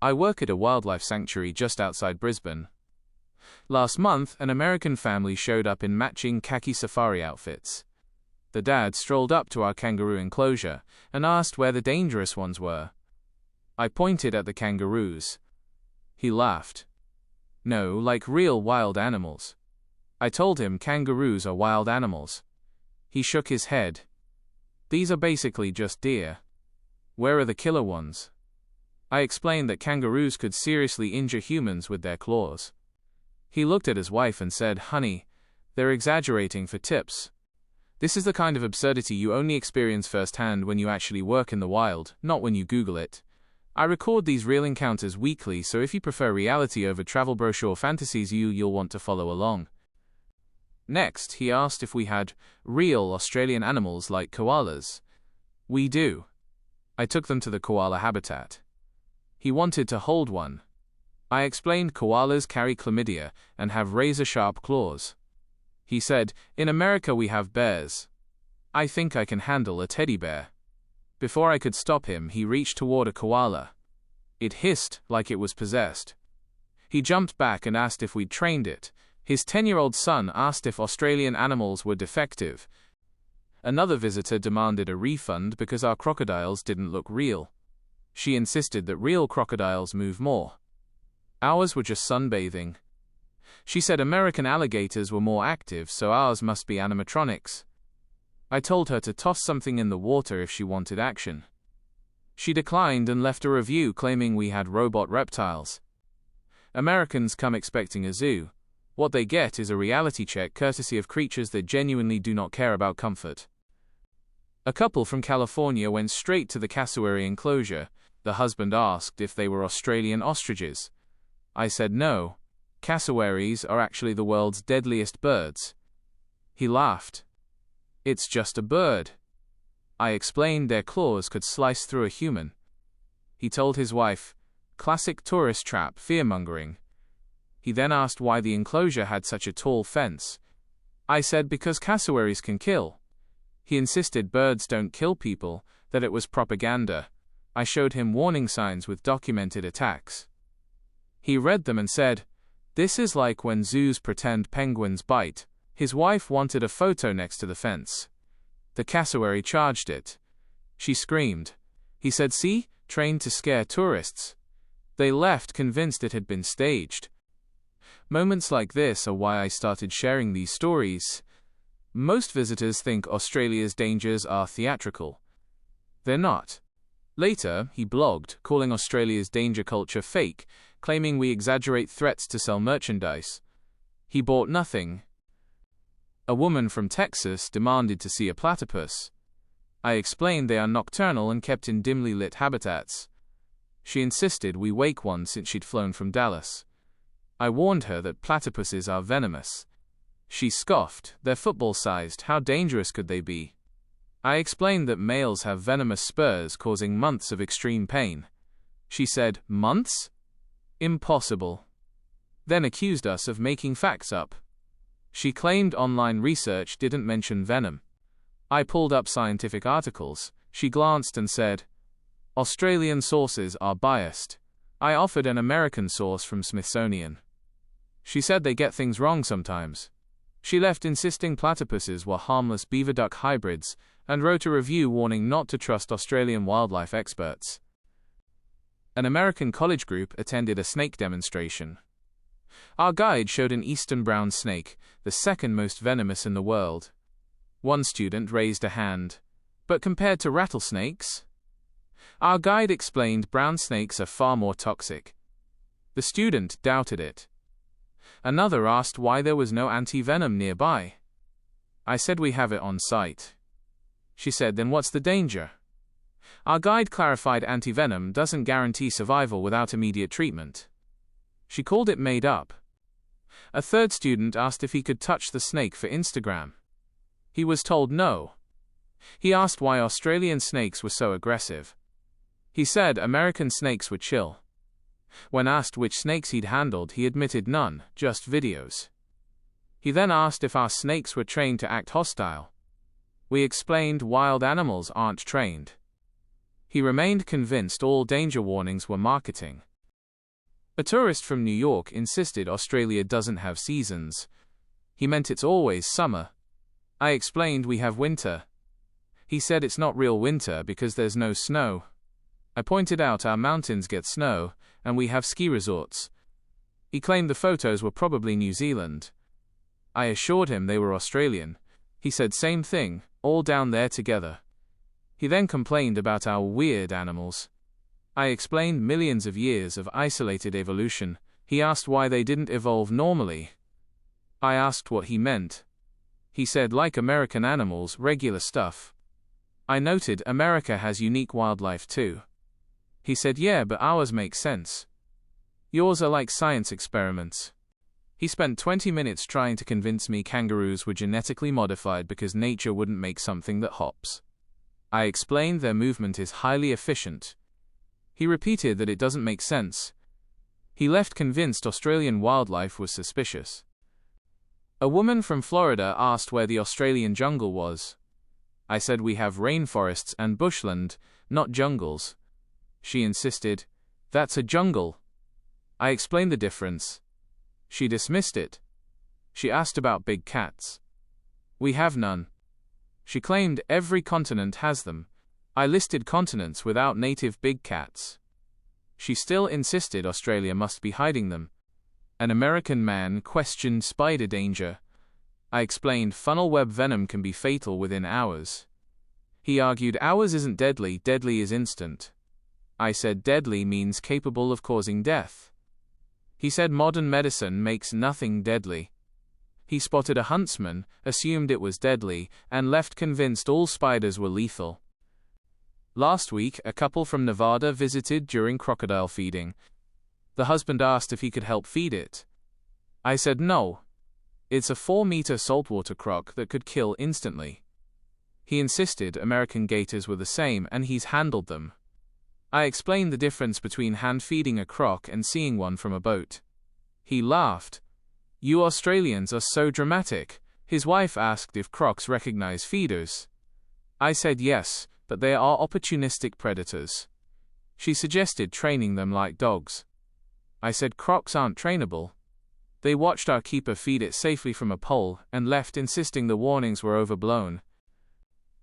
I work at a wildlife sanctuary just outside Brisbane. Last month, an American family showed up in matching khaki safari outfits. The dad strolled up to our kangaroo enclosure and asked where the dangerous ones were. I pointed at the kangaroos. He laughed. No, like real wild animals. I told him kangaroos are wild animals. He shook his head. These are basically just deer. Where are the killer ones? I explained that kangaroos could seriously injure humans with their claws. He looked at his wife and said, "Honey, they're exaggerating for tips. This is the kind of absurdity you only experience firsthand when you actually work in the wild, not when you Google it. I record these real encounters weekly, so if you prefer reality over travel brochure fantasies, you'll want to follow along." Next, he asked if we had real Australian animals like koalas. We do. I took them to the koala habitat. He wanted to hold one. I explained koalas carry chlamydia and have razor-sharp claws. He said, "In America we have bears. I think I can handle a teddy bear." Before I could stop him, he reached toward a koala. It hissed like it was possessed. He jumped back and asked if we'd trained it. His 10-year-old son asked if Australian animals were defective. Another visitor demanded a refund because our crocodiles didn't look real. She insisted that real crocodiles move more. Ours were just sunbathing. She said American alligators were more active, so ours must be animatronics. I told her to toss something in the water if she wanted action. She declined and left a review claiming we had robot reptiles. Americans come expecting a zoo. What they get is a reality check courtesy of creatures that genuinely do not care about comfort. A couple from California went straight to the cassowary enclosure. The husband asked if they were Australian ostriches. I said no. Cassowaries are actually the world's deadliest birds. He laughed. It's just a bird. I explained their claws could slice through a human. He told his wife, "Classic tourist trap, fear-mongering." He then asked why the enclosure had such a tall fence. I said because cassowaries can kill. He insisted birds don't kill people, that it was propaganda. I showed him warning signs with documented attacks. He read them and said, "This is like when zoos pretend penguins bite." His wife wanted a photo next to the fence. The cassowary charged it. She screamed. He said, "See, trained to scare tourists." They left convinced it had been staged. Moments like this are why I started sharing these stories. Most visitors think Australia's dangers are theatrical. They're not. Later, he blogged, calling Australia's danger culture fake, claiming we exaggerate threats to sell merchandise. He bought nothing. A woman from Texas demanded to see a platypus. I explained they are nocturnal and kept in dimly lit habitats. She insisted we wake one since she'd flown from Dallas. I warned her that platypuses are venomous. She scoffed, "They're football-sized, how dangerous could they be?" I explained that males have venomous spurs causing months of extreme pain. She said, "Months? Impossible." Then accused us of making facts up. She claimed online research didn't mention venom. I pulled up scientific articles. She glanced and said, "Australian sources are biased." I offered an American source from Smithsonian. She said they get things wrong sometimes. She left insisting platypuses were harmless beaver-duck hybrids and wrote a review warning not to trust Australian wildlife experts. An American college group attended a snake demonstration. Our guide showed an eastern brown snake, the second most venomous in the world. One student raised a hand. "But compared to rattlesnakes?" Our guide explained brown snakes are far more toxic. The student doubted it. Another asked why there was no anti-venom nearby. I said we have it on site. She said, "Then what's the danger?" Our guide clarified anti-venom doesn't guarantee survival without immediate treatment. She called it made up. A third student asked if he could touch the snake for Instagram. He was told no. He asked why Australian snakes were so aggressive. He said American snakes were chill. When asked which snakes he'd handled, he admitted none, just videos. He then asked if our snakes were trained to act hostile. We explained wild animals aren't trained. He remained convinced all danger warnings were marketing. A tourist from New York insisted Australia doesn't have seasons. He meant it's always summer. I explained we have winter. He said it's not real winter because there's no snow. I pointed out our mountains get snow, and we have ski resorts. He claimed the photos were probably New Zealand. I assured him they were Australian. He said same thing, all down there together. He then complained about our weird animals. I explained millions of years of isolated evolution. He asked why they didn't evolve normally. I asked what he meant. He said like American animals, regular stuff. I noted America has unique wildlife too. He said yeah, but ours makes sense. Yours are like science experiments. He spent 20 minutes trying to convince me kangaroos were genetically modified because nature wouldn't make something that hops. I explained their movement is highly efficient. He repeated that it doesn't make sense. He left convinced Australian wildlife was suspicious. A woman from Florida asked where the Australian jungle was. I said we have rainforests and bushland, not jungles. She insisted, that's a jungle. I explained the difference. She dismissed it. She asked about big cats. We have none. She claimed every continent has them. I listed continents without native big cats. She still insisted Australia must be hiding them. An American man questioned spider danger. I explained funnel web venom can be fatal within hours. He argued ours isn't deadly, deadly is instant. I said deadly means capable of causing death. He said modern medicine makes nothing deadly. He spotted a huntsman, assumed it was deadly, and left convinced all spiders were lethal. Last week, a couple from Nevada visited during crocodile feeding. The husband asked if he could help feed it. I said no. It's a 4-meter saltwater croc that could kill instantly. He insisted American gators were the same and he's handled them. I explained the difference between hand-feeding a croc and seeing one from a boat. He laughed. You Australians are so dramatic. His wife asked if crocs recognize feeders. I said yes, but they are opportunistic predators. She suggested training them like dogs. I said crocs aren't trainable. They watched our keeper feed it safely from a pole and left insisting the warnings were overblown.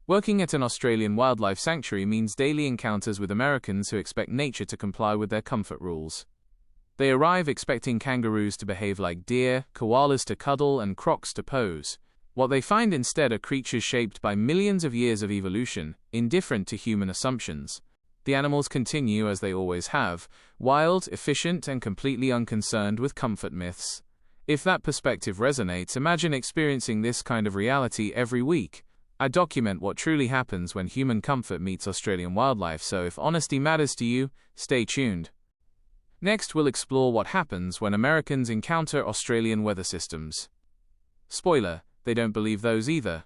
Working at an Australian wildlife sanctuary means daily encounters with Americans who expect nature to comply with their comfort rules. They arrive expecting kangaroos to behave like deer, koalas to cuddle, and crocs to pose. What they find instead are creatures shaped by millions of years of evolution, indifferent to human assumptions. The animals continue as they always have, wild, efficient, and completely unconcerned with comfort myths. If that perspective resonates, imagine experiencing this kind of reality every week. I document what truly happens when human comfort meets Australian wildlife, so if honesty matters to you, stay tuned. Next, we'll explore what happens when Americans encounter Australian weather systems. Spoiler, they don't believe those either.